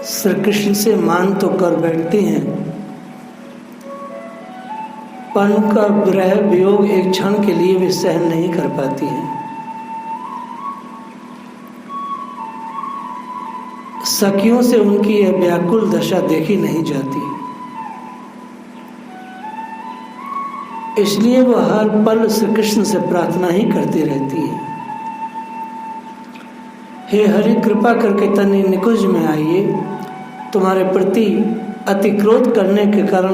श्री कृष्ण से मान तो कर बैठती हैं, पर उनका विरह वियोग एक क्षण के लिए भी सहन नहीं कर पाती हैं। सखियों से उनकी यह व्याकुल दशा देखी नहीं जाती, इसलिए वह हर पल श्री कृष्ण से प्रार्थना ही करती रहती है, हे हरि कृपा करके तनि निकुंज में आइए। तुम्हारे प्रति अति क्रोध करने के कारण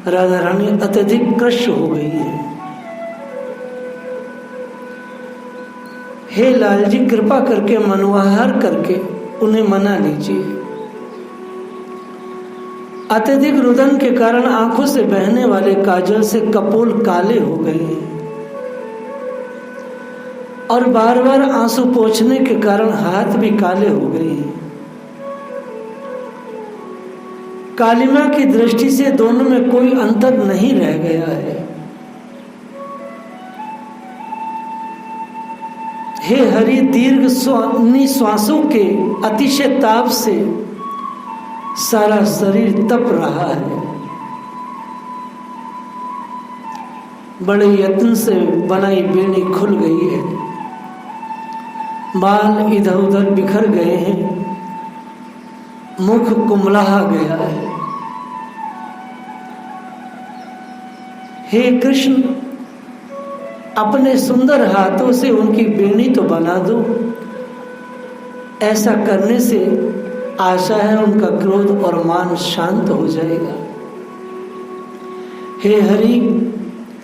राधा रानी अत्यधिक कृष्ण हो गई है। हे लाल जी कृपा करके मनोहार करके उन्हें मना लीजिए। अत्यधिक रुदन के कारण आंखों से बहने वाले काजल से कपोल काले हो गए हैं और बार बार आंसू पोंछने के कारण हाथ भी काले हो गए हैं। कालिमा की दृष्टि से दोनों में कोई अंतर नहीं रह गया है। हे हरि दीर्घ निश्वासों के अतिशय ताप से सारा शरीर तप रहा है। बड़े यत्न से बनाई बेनी खुल गई है, बाल इधर उधर बिखर गए हैं, मुख कुमलाहा गया है। हे कृष्ण अपने सुंदर हाथों से उनकी बेनी तो बना दो। ऐसा करने से आशा है उनका क्रोध और मान शांत हो जाएगा। हे हरि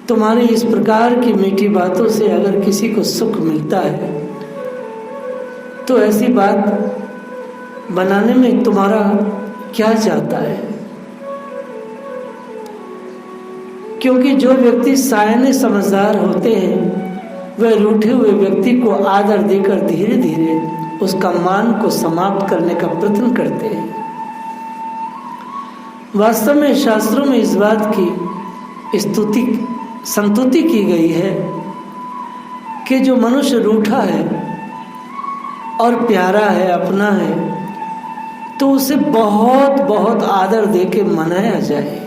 तुम्हारी इस प्रकार की मीठी बातों से अगर किसी को सुख मिलता है तो ऐसी बात बनाने में तुम्हारा क्या जाता है? क्योंकि जो व्यक्ति सायने समझदार होते हैं वह रूठे हुए व्यक्ति को आदर देकर धीरे धीरे उसका मान को समाप्त करने का प्रयत्न करते हैं। वास्तव में शास्त्रों में इस बात की संतुति की गई है कि जो मनुष्य रूठा है और प्यारा है, अपना है, तो उसे बहुत बहुत आदर देके मनाया जाए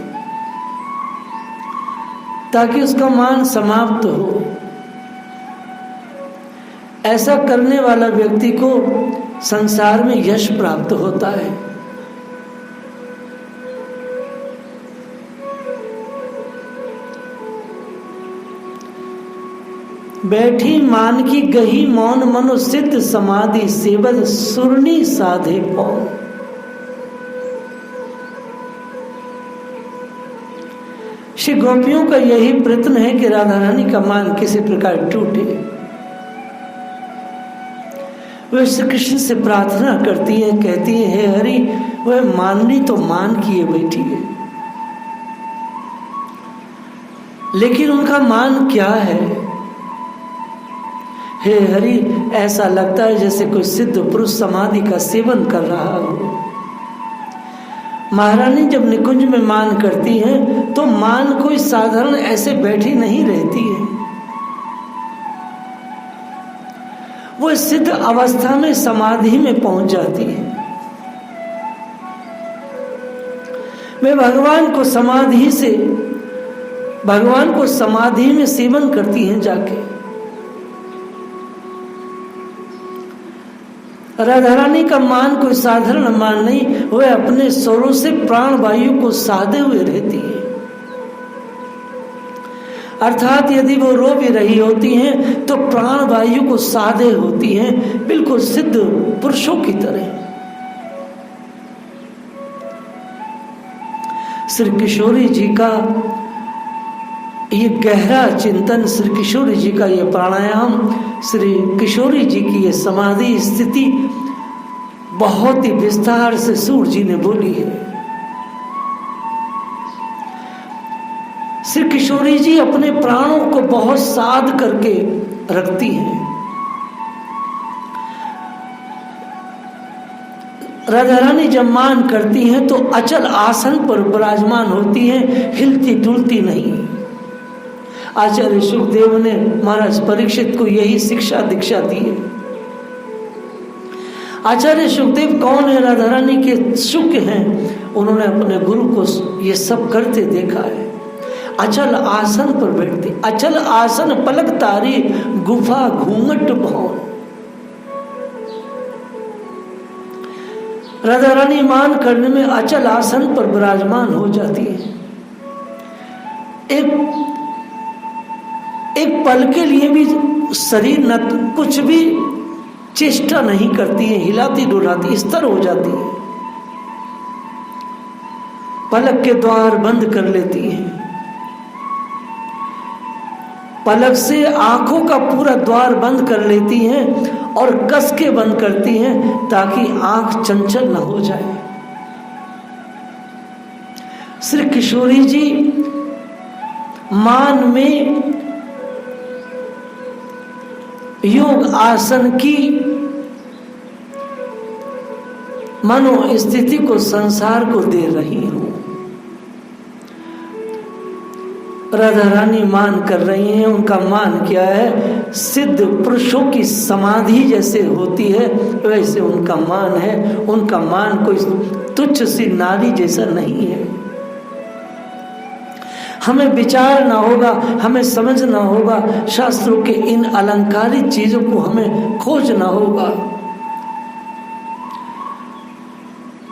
ताकि उसका मान समाप्त हो। ऐसा करने वाला व्यक्ति को संसार में यश प्राप्त होता है। बैठी मान की गही मौन मनो सिद्ध समाधि सेवद सुरनी साधे पौन। श्री गोपियों का यही प्रयत्न है कि राधा रानी का मान किसी प्रकार टूटे। वह श्री कृष्ण से प्रार्थना करती है, कहती है हे हरि वह माननी तो मान किए बैठी है, लेकिन उनका मान क्या है? हे हरि ऐसा लगता है जैसे कोई सिद्ध पुरुष समाधि का सेवन कर रहा हो। महारानी जब निकुंज में मान करती हैं तो मान कोई साधारण ऐसे बैठी नहीं रहती है, वो सिद्ध अवस्था में समाधि में पहुंच जाती है। वे भगवान को समाधि में सेवन करती हैं जाके। राधा रानी का मान कोई साधारण मान नहीं, वह अपने स्वरों से प्राण वायु को साधे हुए रहती है। अर्थात यदि वो रो भी रही होती हैं तो प्राण वायु को साधे होती हैं, बिल्कुल सिद्ध पुरुषों की तरह। श्री किशोरी जी का ये गहरा चिंतन, श्री किशोरी जी का ये प्राणायाम, श्री किशोरी जी की ये समाधि स्थिति बहुत ही विस्तार से सूर जी ने बोली है। श्री किशोरी जी अपने प्राणों को बहुत साध करके रखती हैं। राधा रानी जब मान करती हैं तो अचल आसन पर विराजमान होती हैं, हिलती डुलती नहीं। आचार्य सुखदेव ने महाराज परीक्षित को यही शिक्षा दीक्षा दी है। आचार्य सुखदेव कौन है? राधा रानी के शुक्र हैं। उन्होंने अपने गुरु को ये सब करते देखा है। अचल आसन पर बैठते, अचल आसन पलक तारी, गुफा घूंघट भौन। राधा रानी मान करने में अचल आसन पर विराजमान हो जाती है। एक पल के लिए भी शरीर न कुछ भी चेष्टा नहीं करती है, हिलाती डुलाती स्थिर हो जाती है, पलक के द्वार बंद कर लेती है, पलक से आंखों का पूरा द्वार बंद कर लेती हैं और कस के बंद करती हैं ताकि आंख चंचल न हो जाए। श्री किशोरी जी मान में योग आसन की मनो स्थिति को संसार को दे रही हूं। राधा रानी मान कर रही हैं। उनका मान क्या है? सिद्ध पुरुषों की समाधि जैसे होती है वैसे उनका मान है। उनका मान कोई तुच्छ सी नारी जैसा नहीं है। हमें विचारना होगा, हमें समझना होगा, शास्त्रों के इन अलंकारिक चीजों को हमें खोजना होगा।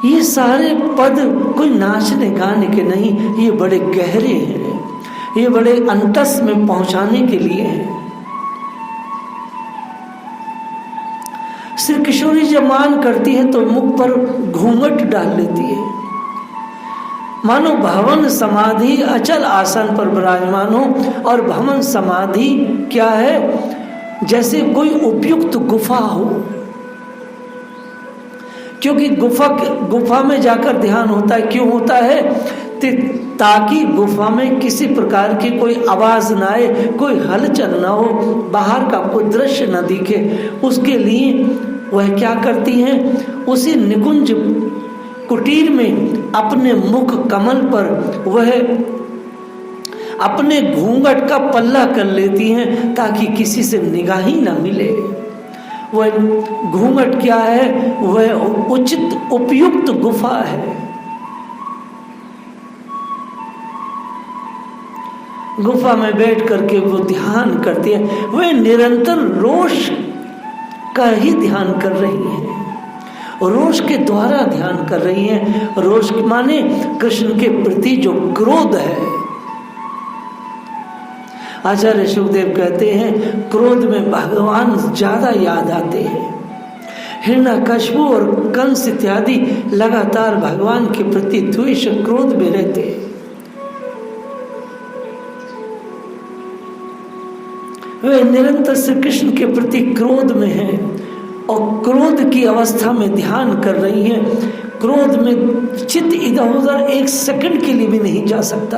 ये सारे पद कोई नाचने गाने के नहीं, ये बड़े गहरे हैं, ये बड़े अंतस में पहुंचाने के लिए हैं। श्री किशोरी जब मान करती है तो मुख पर घूंघट डाल लेती है, मानो भवन समाधि अचल आसन पर विराजमान हो। और भवन समाधि क्या है? जैसे कोई उपयुक्त गुफा हो, क्योंकि गुफा में जाकर ध्यान होता है। क्यों होता है? ताकि गुफा में किसी प्रकार की कोई आवाज ना आए, कोई हलचल ना हो, बाहर का कोई दृश्य न दिखे। उसके लिए वह क्या करती हैं? उसी निकुंज कुटीर में अपने मुख कमल पर वह अपने घूंघट का पल्ला कर लेती हैं ताकि किसी से निगाही न मिले। वह घूंघट क्या है? वह उचित उपयुक्त गुफा है। गुफा में बैठ करके वो ध्यान करती है। वह निरंतर रोष का ही ध्यान कर रही है, रोष के द्वारा ध्यान कर रही हैं। रोष माने कृष्ण के प्रति जो क्रोध है। आचार्य सुखदेव कहते हैं क्रोध में भगवान ज्यादा याद आते हैं। हिरण्यकश्यप और कंस इत्यादि लगातार भगवान के प्रति द्वेष क्रोध में रहते हैं। वे निरंतर श्री कृष्ण के प्रति क्रोध में हैं और क्रोध की अवस्था में ध्यान कर रही हैं। क्रोध में चित्त इधर उधर एक सेकंड के लिए भी नहीं जा सकता।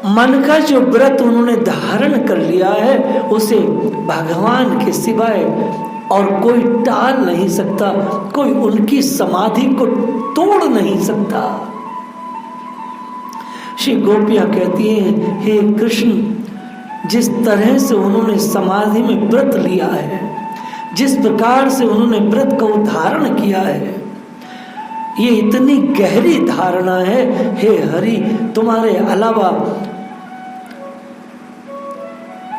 मन का जो व्रत उन्होंने धारण कर लिया है उसे भगवान के सिवाय और कोई टाल नहीं सकता, कोई उनकी समाधि को तोड़ नहीं सकता। श्री गोपियां कहती हैं, हे कृष्ण, जिस तरह से उन्होंने समाधि में व्रत लिया है, जिस प्रकार से उन्होंने व्रत को धारण किया है, ये इतनी गहरी धारणा है। हे हरि, तुम्हारे अलावा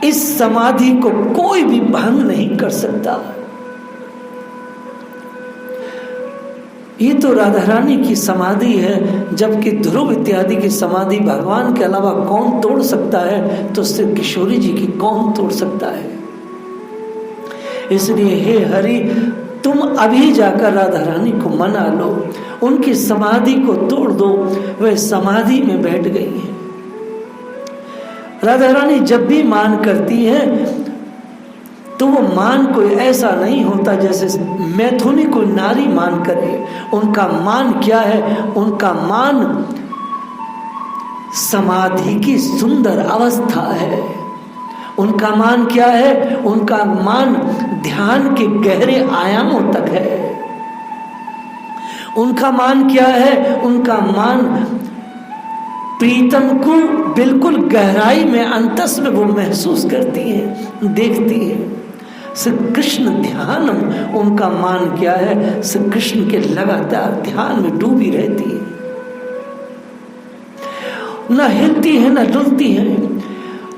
इस समाधि को कोई भी भंग नहीं कर सकता। ये तो राधा रानी की समाधि है, जबकि ध्रुव इत्यादि की समाधि भगवान के अलावा कौन तोड़ सकता है, तो श्री किशोरी जी की कौन तोड़ सकता है। इसलिए हे हरि, तुम अभी जाकर राधा रानी को मना लो, उनकी समाधि को तोड़ दो। वह समाधि में बैठ गई है। राधा रानी जब भी मान करती है तो वो मान कोई ऐसा नहीं होता जैसे मैथुनी कोई नारी मान करे। उनका मान क्या है? उनका मान समाधि की सुंदर अवस्था है। उनका मान क्या है? उनका मान ध्यान के गहरे आयामों तक है। उनका मान क्या है? उनका मान प्रीतम को बिल्कुल गहराई में, अंतस में वो महसूस करती हैं, देखती हैं। श्री कृष्ण ध्यानम उनका मान क्या है, श्री कृष्ण के लगातार ध्यान में डूबी रहती है, न हिलती है न डुलती है,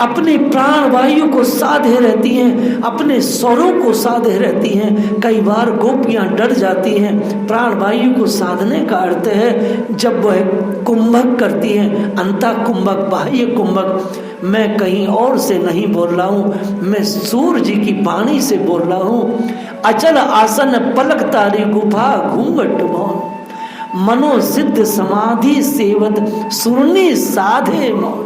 अपने प्राण वायु को साधे रहती हैं, अपने स्वरों को साधे रहती हैं। कई बार गोपियां डर जाती हैं। प्राण वायु को साधने का अर्थ है जब वह कुंभक करती हैं, अंता कुंभक, बाह्य कुंभक। मैं कहीं और से नहीं बोल रहा हूँ, मैं सूर्य जी की वाणी से बोल रहा हूँ। अचल आसन पलक तारी गुफा घूंघट मौन, मनो सिद्ध समाधि सेवत सुरनी साधे मौन।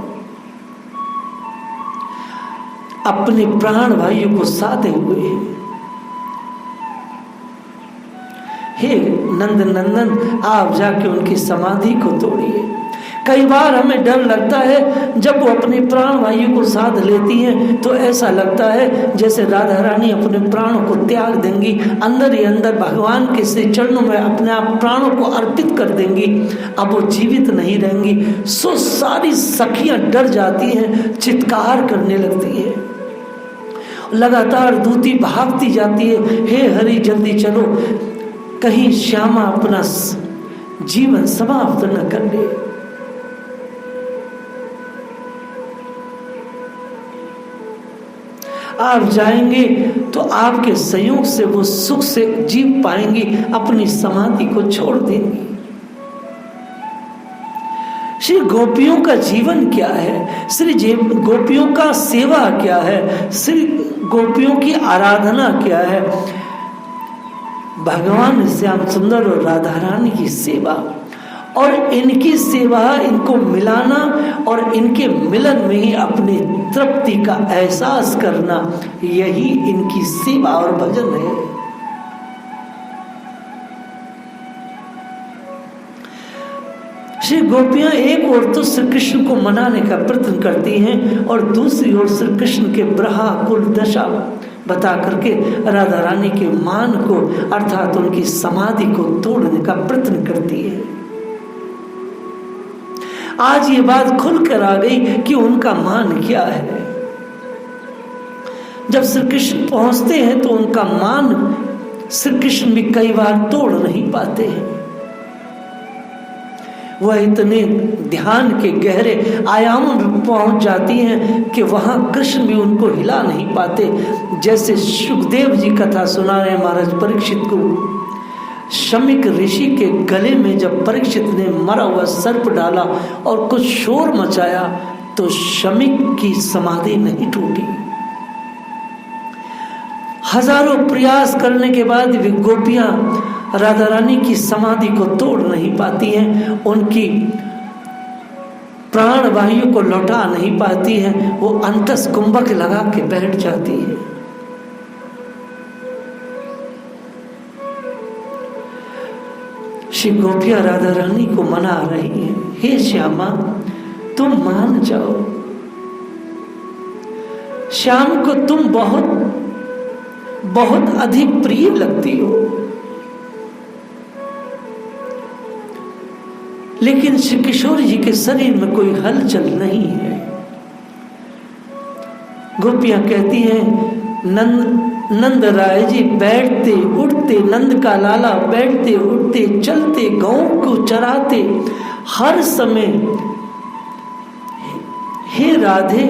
अपने प्राण वायु को साधे हुए हैं। हे नंद नंदन, आप जाके उनकी समाधि को तोड़िए। कई बार हमें डर लगता है जब वो अपने प्राण वायु को साध लेती हैं तो ऐसा लगता है जैसे राधा रानी अपने प्राणों को त्याग देंगी, अंदर ही अंदर भगवान के श्री चरणों में अपने आप प्राणों को अर्पित कर देंगी, अब वो जीवित नहीं रहेंगी। सो सारी सखियां डर जाती हैं, चित्कार करने लगती है, लगातार दूती भागती जाती है, हे हरि जल्दी चलो, कहीं श्यामा अपना जीवन समाप्त न कर ले। आप जाएंगे तो आपके संयोग से वो सुख से जीव पाएंगी, अपनी समाधि को छोड़ देंगी। श्री गोपियों का जीवन क्या है, श्री गोपियों का सेवा क्या है, श्री गोपियों की आराधना क्या है। भगवान श्याम सुंदर और राधा रानी की सेवा और इनकी सेवा, इनको मिलाना और इनके मिलन में ही अपनी तृप्ति का एहसास करना, यही इनकी सेवा और भजन है। श्री गोपियां एक ओर तो श्री कृष्ण को मनाने का प्रयत्न करती हैं और दूसरी ओर श्री कृष्ण के ब्रह्माकुल दशा बता करके राधा रानी के मान को अर्थात उनकी समाधि को तोड़ने का प्रयत्न करती है। आज ये बात खुलकर आ गई कि उनका मान क्या है। जब श्री कृष्ण पहुंचते हैं तो उनका मान श्री कृष्ण भी कई बार तोड़ नहीं पाते हैं। वह इतने ध्यान के गहरे आयामों में पहुंच जाती हैं कि वहां कृष्ण भी उनको हिला नहीं पाते। जैसे सुखदेव जी कथा सुना रहे महाराज परीक्षित को, शमिक ऋषि के गले में जब परीक्षित ने मरा हुआ सर्प डाला और कुछ शोर मचाया तो शमिक की समाधि नहीं टूटी। हजारों प्रयास करने के बाद भी गोपियां राधा रानी की समाधि को तोड़ नहीं पाती हैं, उनकी प्राण वायु को लौटा नहीं पाती हैं, वो अंतस कुंभक लगा के बैठ जाती है। श्री गोपियां राधा रानी को मना रही हैं, हे श्यामा तुम मान जाओ, श्याम को तुम बहुत बहुत अधिक प्रिय लगती हो। लेकिन श्री किशोर जी के शरीर में कोई हलचल नहीं है। गोपियां कहती हैं नंद राय जी बैठते उठते, नंद का लाला बैठते उठते चलते गांव को चराते, हर समय हे राधे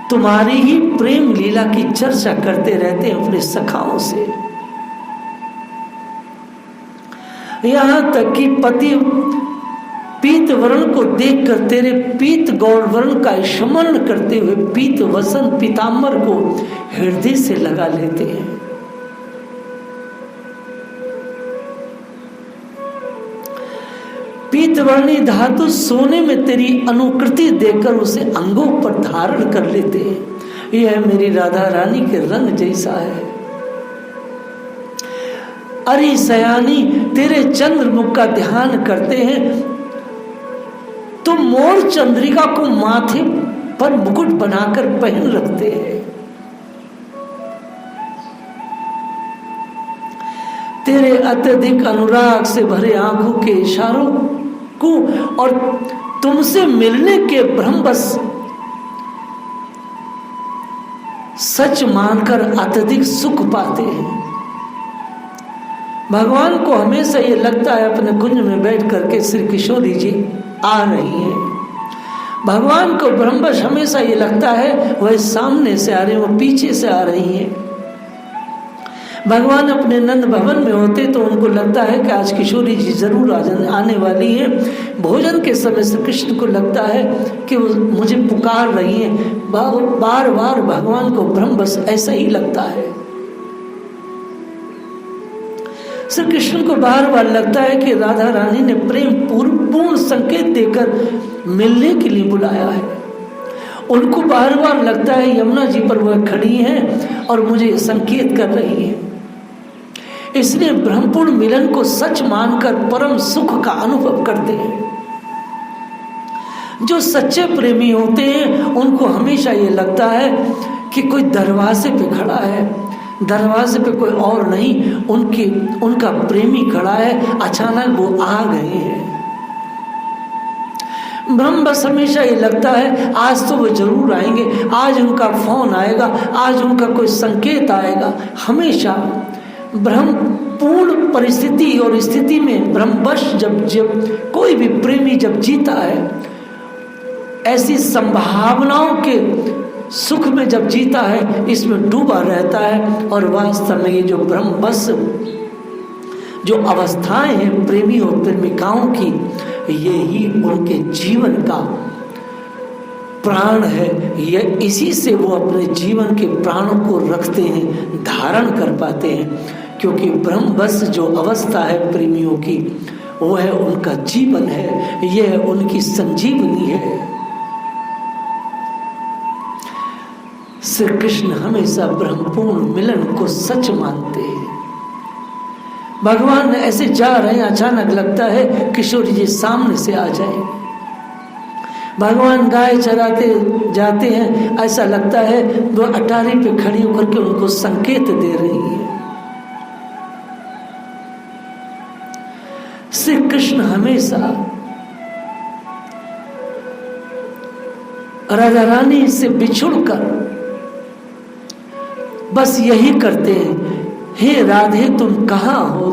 तुम्हारी ही प्रेम लीला की चर्चा करते रहते हैं अपने सखाओं से। यहां तक कि पति पीत वर्ण को देखकर तेरे पीत गौर वर्ण का स्मरण करते हुए पीत वसन पीतांबर को हृदय से लगा लेते हैं। पीतवर्णी धातु सोने में तेरी अनुकृति देखकर उसे अंगों पर धारण कर लेते हैं। यह मेरी राधा रानी के रंग जैसा है। अरे सयानी तेरे चंद्रमुख का ध्यान करते हैं तो मोर चंद्रिका को माथे पर मुकुट बनाकर पहन रखते हैं। तेरे अत्यधिक अनुराग से भरे आंखों के इशारों को और तुमसे मिलने के भ्रमवश सच मानकर अत्यधिक सुख पाते हैं। भगवान को हमेशा ये लगता है अपने कुंज में बैठ करके श्री किशोरी जी आ रही हैं। भगवान को ब्रह्मवश हमेशा ये लगता है वह सामने से आ रही है, वो पीछे से आ रही हैं। भगवान अपने नंद भवन में होते तो उनको लगता है कि आज किशोरी जी जरूर आने वाली हैं। भोजन के समय श्री कृष्ण को लगता है कि वो मुझे पुकार रही हैं। बार बार भगवान को ब्रह्मवश ऐसा ही लगता है। श्री कृष्ण को बार बार लगता है कि राधा रानी ने प्रेम पूर्ण संकेत देकर मिलने के लिए बुलाया है। उनको बार बार लगता है यमुना जी पर वह खड़ी हैं और मुझे संकेत कर रही है। इसलिए ब्रह्मपूर्ण मिलन को सच मानकर परम सुख का अनुभव करते हैं। जो सच्चे प्रेमी होते हैं उनको हमेशा ये लगता है कि कोई दरवाजे पे खड़ा है, दरवाजे पे कोई और नहीं, उनका प्रेमी खड़ा है, अचानक वो आ गए हैं। ब्रह्म बस हमेशा ये लगता है आज तो वो जरूर आएंगे, आज उनका फोन आएगा, आज उनका कोई संकेत आएगा। हमेशा ब्रह्म पूर्ण परिस्थिति और स्थिति में ब्रह्मवश जब कोई भी प्रेमी जब जीता है, ऐसी संभावनाओं के सुख में जब जीता है, इसमें डूबा रहता है। और वास्तव में ये जो ब्रह्मवश जो अवस्थाएं हैं प्रेमी और प्रेमिकाओं की, ये ही उनके जीवन का प्राण है। ये इसी से वो अपने जीवन के प्राणों को रखते हैं, धारण कर पाते हैं। क्योंकि ब्रह्मवश जो अवस्था है प्रेमियों की, वो है उनका जीवन है, यह उनकी संजीवनी है। श्री कृष्ण हमेशा ब्रह्मपूर्ण मिलन को सच मानते हैं। भगवान ऐसे जा रहे हैं, अचानक लगता है किशोरी जी सामने से आ जाए। भगवान गाय चराते जाते हैं, ऐसा लगता है वो अटारी पे खड़ी होकर के उनको संकेत दे रही है। श्री कृष्ण हमेशा राधा रानी से बिछुड़कर बस यही करते हैं, हे राधे तुम कहाँ हो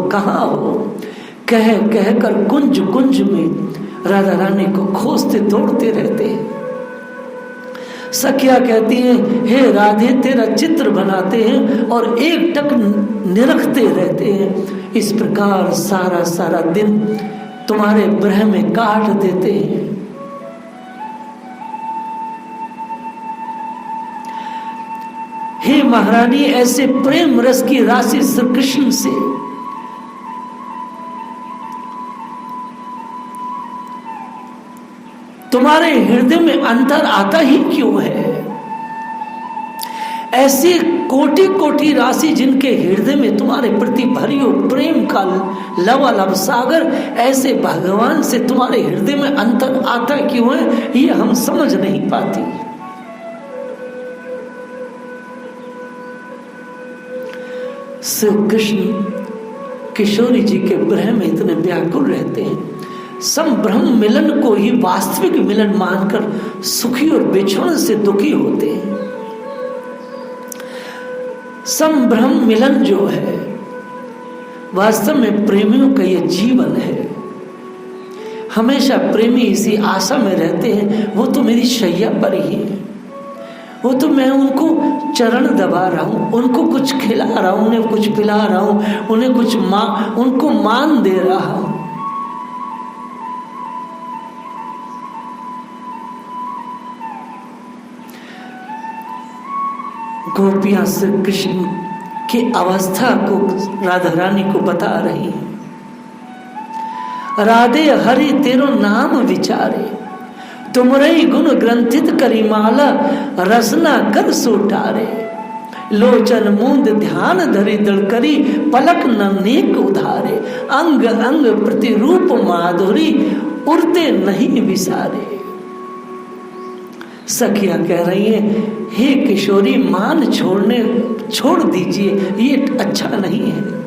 कह कर कुंज कुंज में राधा रानी को खोजते दौड़ते रहते हैं। सखिया कहती हैं हे राधे तेरा चित्र बनाते हैं और एक टक निरखते रहते हैं। इस प्रकार सारा दिन तुम्हारे ब्रह में काट देते हैं। हे महारानी ऐसे प्रेम रस की राशि श्री कृष्ण से तुम्हारे हृदय में अंतर आता ही क्यों है? ऐसी कोटि कोटि राशि जिनके हृदय में तुम्हारे प्रति भरी हो प्रेम का लवालब सागर, ऐसे भगवान से तुम्हारे हृदय में अंतर आता क्यों है, ये हम समझ नहीं पाती। श्री कृष्ण किशोरी जी के ब्रह में इतने व्याकुल रहते हैं। संब्रह्म मिलन को ही वास्तविक मिलन मानकर सुखी और बिछुड़न से दुखी होते हैं। संब्रह्म मिलन जो है वास्तव में प्रेमियों का ये जीवन है। हमेशा प्रेमी इसी आशा में रहते हैं वो तो मेरी शैया पर ही है, वो तो मैं उनको चरण दबा रहा हूँ, उनको कुछ खिला रहा हूँ, उन्हें कुछ पिला रहा हूँ, उन्हें कुछ उनको मान दे रहा हूँ। गोपियां श्री कृष्ण की अवस्था को राधा रानी को बता रही हैं। राधे हरि तेरो नाम विचारे, तुमरई गुण ग्रंथित करी माला, रसना कर सोटारे। लोचन मूंद ध्यान धरी दृढ़ करी, पलक न नेक उधारे। अंग अंग प्रतिरूप माधुरी, उड़ते नहीं विसारे। सखिया कह रही है हे किशोरी मान छोड़ दीजिए, ये अच्छा नहीं है।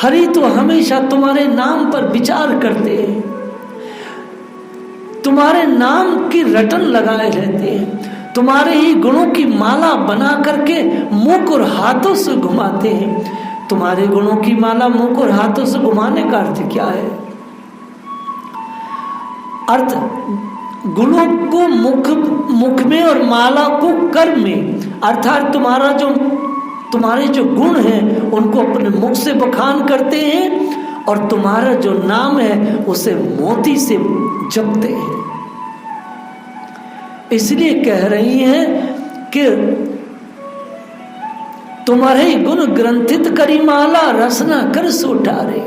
हरि तो हमेशा तुम्हारे नाम पर विचार करते हैं, नाम की रटन लगाए रहते हैं, तुम्हारे ही गुणों की माला बना करके मुख और हाथों से घुमाते हैं। तुम्हारे गुणों की माला मुख और हाथों से घुमाने का अर्थ क्या है? अर्थ गुणों को मुख में और माला को कर में, अर्थात तुम्हारे जो गुण हैं उनको अपने मुख से बखान करते हैं और तुम्हारा जो नाम है उसे मोती से जपते हैं। इसलिए कह रही हैं कि तुम्हारे गुण ग्रंथित करी माला, रसना कर सोटारे।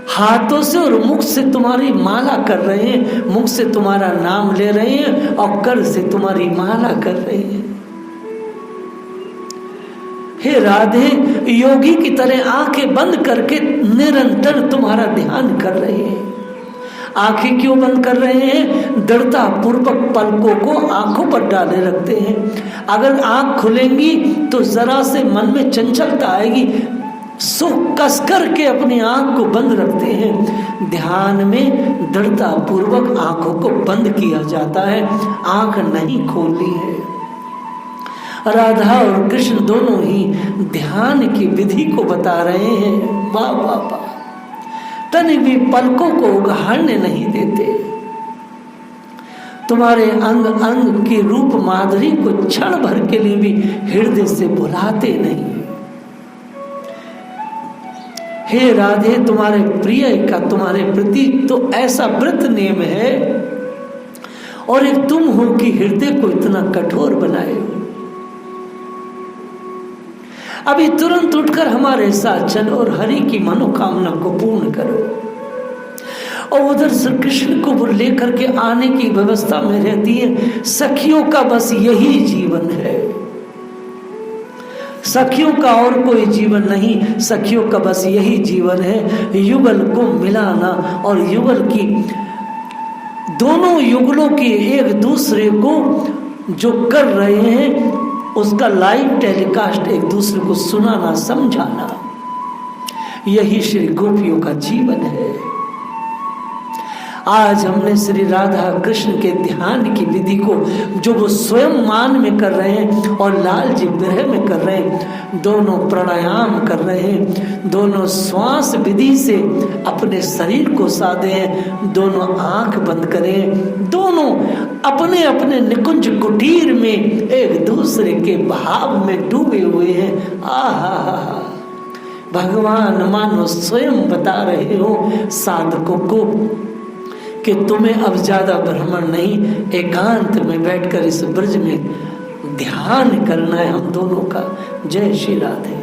हाथों से और मुख से तुम्हारी माला कर रहे हैं, मुख से तुम्हारा नाम ले रहे हैं और कर से तुम्हारी माला कर रहे हैं। हे राधे, योगी की तरह आंखें बंद करके निरंतर तुम्हारा ध्यान कर रहे हैं। आंखें क्यों बंद कर रहे हैं? दृढ़ता पूर्वक पलकों को आंखों पर डाले रखते हैं। अगर आंख खुलेंगी तो जरा से मन में चंचलता आएगी, सो कस करके अपनी आंख को बंद रखते हैं। ध्यान में दृढ़ता पूर्वक आंखों को बंद किया जाता है, आंख नहीं खोलनी है। राधा और कृष्ण दोनों ही ध्यान की विधि को बता रहे हैं। वाह वाह वाह, तनि भी पलकों को उघाड़ने नहीं देते। तुम्हारे अंग अंग की रूप माधुरी को क्षण भर के लिए भी हृदय से भुलाते नहीं। हे राधे, तुम्हारे प्रिय का तुम्हारे प्रति तो ऐसा व्रत नियम है और एक तुम हो कि हृदय को इतना कठोर बनाए हो। अभी तुरंत उठकर हमारे साथ चलो और हरि की मनोकामना को पूर्ण करो। और उधर से कृष्ण को लेकर के आने की व्यवस्था में रहती है। सखियों का बस यही जीवन है, सखियों का और कोई जीवन नहीं। सखियों का बस यही जीवन है, युगल को मिलाना और युगल की, दोनों युगलों के एक दूसरे को जो कर रहे हैं उसका लाइव टेलीकास्ट एक दूसरे को सुनाना, समझाना, यही श्री गोपियों का जीवन है। आज हमने श्री राधा कृष्ण के ध्यान की विधि को, जो वो स्वयं मान में कर रहे हैं और लाल जी विरह में कर रहे हैं, दोनों प्राणायाम कर रहे हैं, दोनों श्वास विधि से अपने शरीर को साधे हैं, दोनों आंख बंद करें, दोनों अपने अपने निकुंज कुटीर में एक दूसरे के भाव में डूबे हुए हैं। आहा, भगवान मानो स्वयं बता रहे हो साधकों को कि तुम्हें अब ज्यादा भ्रमण नहीं, एकांत में बैठकर इस ब्रज में ध्यान करना है हम दोनों का। जय श्री राधे।